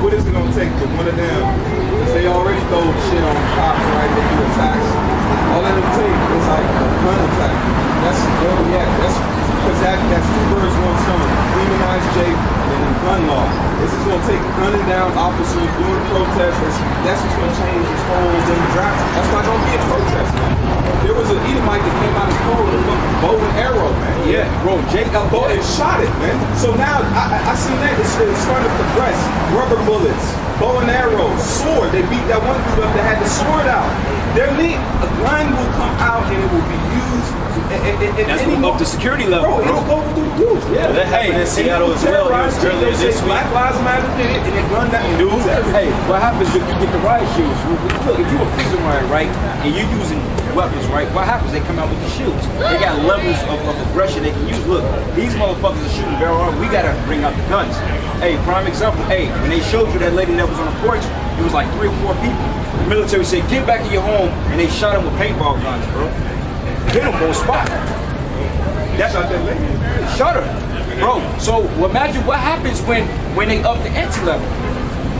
what is it gonna take for one of them? Because they already throw shit on cops, right? They do attacks. All that it'll take is like a gun attack. That's because that's two birds, one stone. Demonize Jake and then gun law. This is gonna take gunning down officers doing protests. That's just gonna change this whole demographic. That's not gonna be a protest, man. There was an Edomite that came out of school with a fucking bow and arrow, man. Yeah, bro, Jake got bow and shot it, man. So now I seen that it's starting to progress. Rubber bullets, bow and arrow, sword. They beat that one dude up that had the sword out. A gun will come out and it will be used. That's going to up the security level, bro. It'll go through the roof. Yeah, that happened in Seattle as well. Earlier this week. Black Lives Matter did it, and they run that dude. Hey, what happens if you get the riot shields? Look, if you a prison riot, right, and you're using weapons, right, what happens? They come out with the shields. They got levels of aggression they can use. Look, these motherfuckers are shooting barrel arm. We got to bring out the guns. Hey, prime example. Hey, when they showed you that lady that was on the porch, it was like 3 or 4 people. The military said, get back in your home, and they shot him with paintball guns, bro. Hit him on spot. That's shot that lady. Shot her, bro. So imagine what happens when they up the entry level.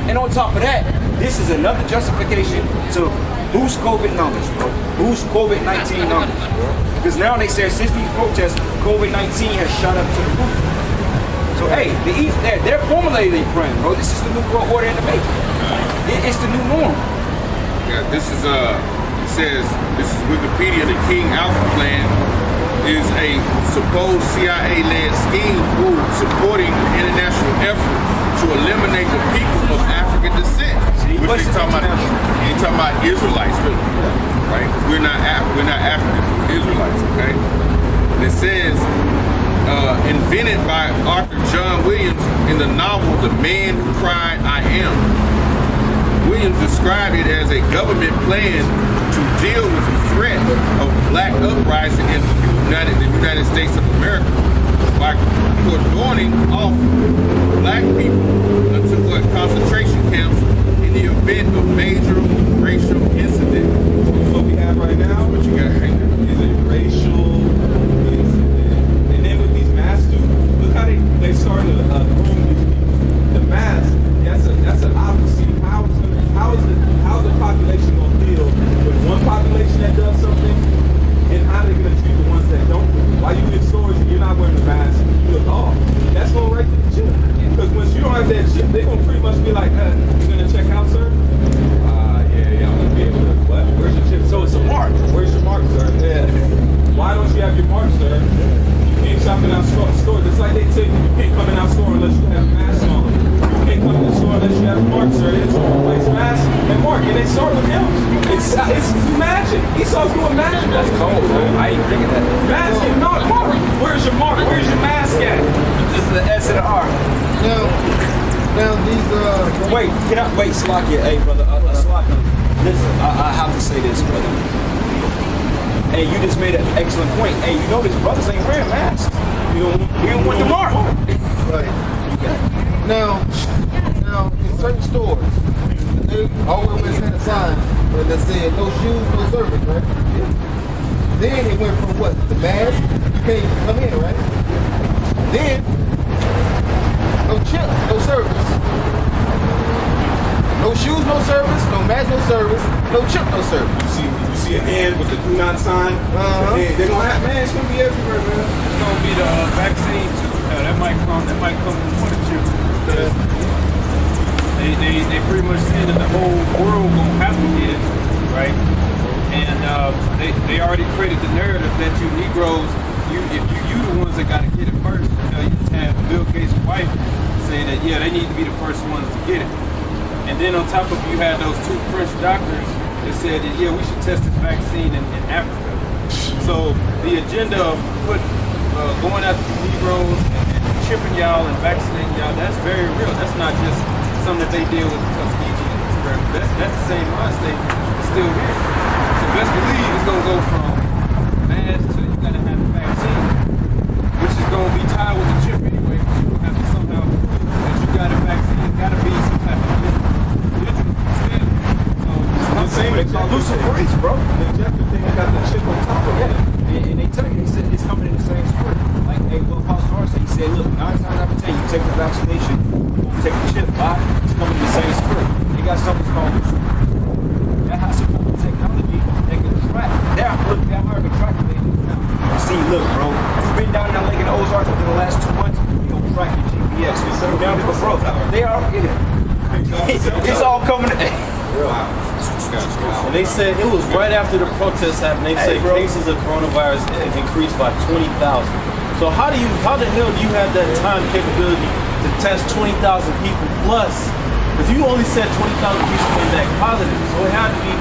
And on top of that, this is another justification to boost COVID numbers, bro. Boost COVID-19 numbers, bro. Because now they say since these protests, COVID-19 has shot up to the roof. So hey, they're formulating a plan, bro. This is the new world order in the making. It's the new norm. Yeah, this is it says this is Wikipedia. The King Alpha Plan is a supposed CIA-led scheme supporting an international effort to eliminate the people of African descent. Which they talking about Israelites, really, right? We're not Africans, we're Israelites, okay? And it says invented by Arthur John Williams in the novel The Man Who Cried I Am. Williams described it as a government plan to deal with the threat of black uprising in the United States of America by cordoning off black people into concentration camps in the event of major racial incident. What we have right now, what you got right now, is a racial incident. And then with these masks, look how they started to groom these people. The mask, that's an opposite. How's the population gonna feel with one population that does something, and how they gonna treat the ones that don't do it? Why you in stores and you're not wearing a mask, you look off. That's going right to the chip. Because once you don't have that chip, they're gonna pretty much be like, you gonna check out, sir? Yeah, I'm gonna be able to. What? Where's your chip? So it's a mark. Where's your mark, sir? Yeah. Why don't you have your mark, sir? You can't shop in our store. Just like they tell you, you can't come in our store unless you have a mask on. You can't come in the store unless you have a mark, sir. It's place mask and mark. And they start with him. It's magic. He starts doing magic. That's cold, bro. I ain't thinking that. Magic, not mark. Where's your mark? Where's your mask at? This is the S and the R. Now these Wait, Slakia, hey brother, Slakia. Listen, I have to say this, brother. Hey, you just made an excellent point. Hey, you know these brothers ain't wearing masks. We don't want the mark. right. Now in certain stores, they always had a sign that said no shoes, no service, right? Yeah. Then it went from what? The mask, you can't even come in, right? Then no chip, no service. No shoes, no service. No mask, no service. No chip, no service. You see an end with the do not sign. They're gonna have, man, it's gonna be everywhere, man. It's gonna be the vaccine too. That might come before the chip. They pretty much said that the whole world gonna have to get it, right? And they already created the narrative that you Negroes, you the ones that gotta get it first. You just have Bill Gates' wife saying that they need to be the first ones to get it. And then on top of it, you had those 2 French doctors that said that we should test this vaccine in Africa. So the agenda of going after the Negroes and chipping y'all and vaccinating y'all, that's very real. That's not just something that they deal with Tuskegee and experiment. That's the same mind state. It's still here. So best believe it's gonna go from mask to you gotta have the vaccine, which is gonna be tied with the chip anyway. Because you have to somehow prove that you got a vaccine. It gotta be some type of digital stamp. So the same Lucid Breeze, bro. The injector thing got the chip on top of it. And they tell you, they said it's coming in the same script. Like, hey, Will Pastor said, he said, look, 9 times out of 10, you take the vaccination, you take the chip, why? It's come in the same spirit. They got something called that has some form of technology that can track. They're hiring a tracker agent now. You see, look, bro, you've been down in that lake in the Ozarks within the last 2 months, you're gonna track your GPS. You settle down with the bro. They are, it's all coming. And they said it was right after the protests happened. They said cases of coronavirus increased by 20,000. So how the hell do you have that time capability to test 20,000 people plus? If you only said 20,000 people came back positive, so it had to be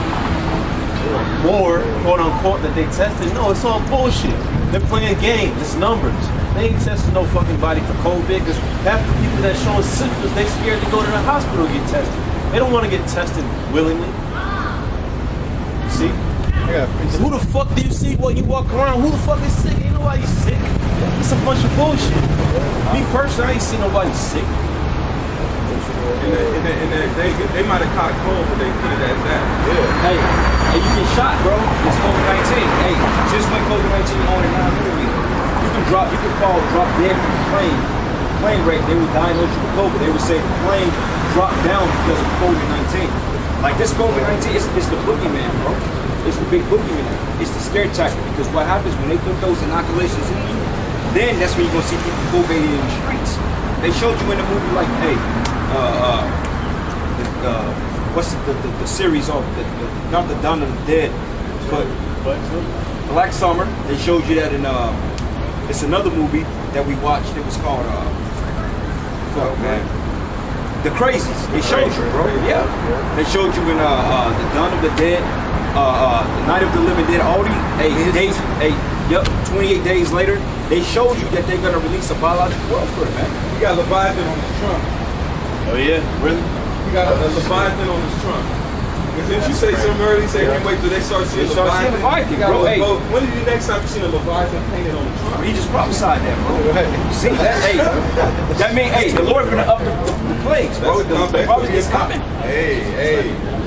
more, quote unquote, that they tested. No, it's all bullshit. They're playing games. It's numbers. They ain't testing no fucking body for COVID because half the people that showing symptoms, they scared to go to the hospital to get tested. They don't want to get tested willingly. You see? Who the fuck do you see when you walk around? Who the fuck is sick? Ain't nobody sick. It's a bunch of bullshit. Me personally, I ain't seen nobody sick. They might have caught cold, but they put it as that. Hey, you get shot, bro. It's COVID-19. Hey, just when COVID-19 on and 9 millimeters, you can drop dead from the plane wreck. They would diagnose you with COVID. They would say the plane dropped down because of COVID-19. Like this COVID-19, it's the boogeyman, bro. It's the big boogeyman. It's the scare tactic because what happens when they put those inoculations in you, then that's when you're gonna see people COVID in the streets. They showed you in the movie like, hey, what's the series of not the Dawn of the Dead, but Black Summer. They showed you that in it's another movie that we watched. It was called The Crazies. They showed you, bro. Yeah. They showed you in the Dawn of the Dead, the Night of the Living Dead. All these 28 days later, they showed you that they're gonna release a biological welfare, man. He got Leviathan on his trunk. Oh yeah, really? He got a Leviathan on his trunk. Didn't you say something earlier? Say can't wait till they start seeing Leviathan. Bro, hey. When did the next time you seen a Leviathan painted on the trunk? He just prophesied that, bro. See that? Hey, that mean, hey, the Lord gonna up the plagues, bro. The prophet is coming. Hey.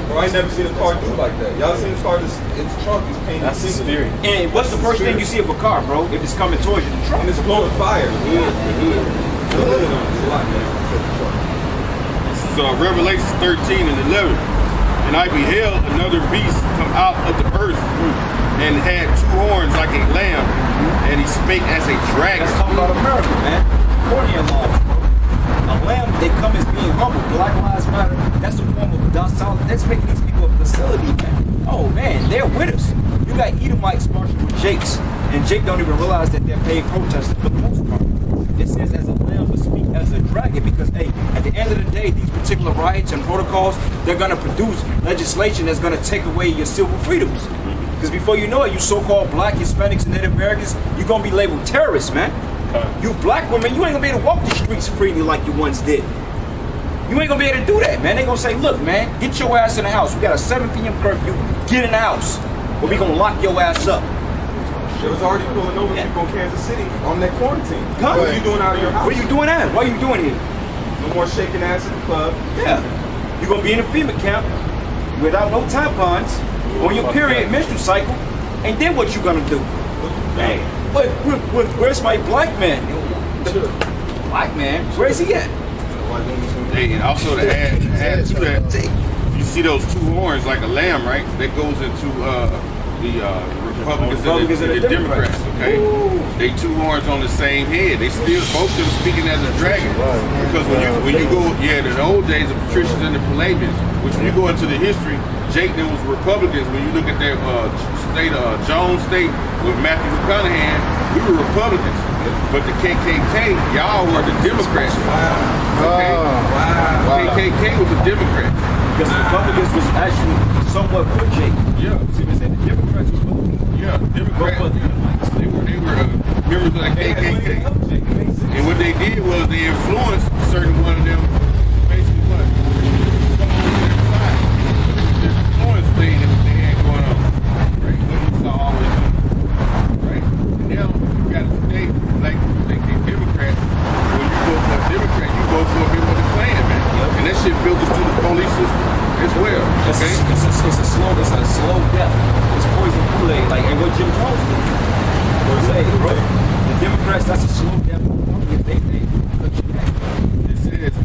Bro, I ain't never seen a car do like that. Y'all seen a car its trunk is painted. That's the spirit. And what's the first thing you see of a car, bro? If it's coming towards you, the trunk. And it's blowing fire. The hood on it's a lot, man. This is Revelations 13 and 11. And I beheld another beast come out of the earth and had 2 horns like a lamb, and he spake as a dragon. Let's talk about America, man. Cornea law. A lamb, they come as being humble. Black Lives Matter. That's a form of docility. That's making these people a facility, man. Oh man, they're with us. You got Edomites marching with Jakes, and Jake don't even realize that they're paid protesters for the most part. It says as a lamb but speak as a dragon because, hey, at the end of the day, these particular riots and protocols, they're going to produce legislation that's going to take away your civil freedoms. Because before you know it, you so-called black, Hispanics, and Native Americans, you're going to be labeled terrorists, man. You black women, you ain't going to be able to walk the streets freely like you once did. You ain't going to be able to do that, man. They're going to say, look, man, get your ass in the house. We got a 7 p.m. curfew. Get in the house. Or we going to lock your ass up. They was already pulling over people in Kansas City on that quarantine. Huh? What are you doing out of your house? What are you doing that? What are you doing here? No more shaking ass at the club. Yeah. You're going to be in a FEMA camp without no tampons on your period menstrual cycle. And then what you going to do? Hey, where's my black man? Black man? Where's he at? Hey, and also to add to that, you see those 2 horns like a lamb, right? That goes into the Republicans and the Democrats, okay? They 2 horns on the same head. They still both of them speaking as a dragon. Because when you go, in the old days, the patricians and the Pelagians, which when you go into the history, Jake, there was Republicans. When you look at their state, Jones State with Matthew McConaughey, we were Republicans. But the KKK, y'all were the Democrats. Okay? KKK was the Democrats. Because the Republicans was actually somewhat for Jake. Yeah. See what I'm saying? The Democrats was for the people. Yeah, Democrats. They were members of the KKK. And what they did was they influenced certain one of them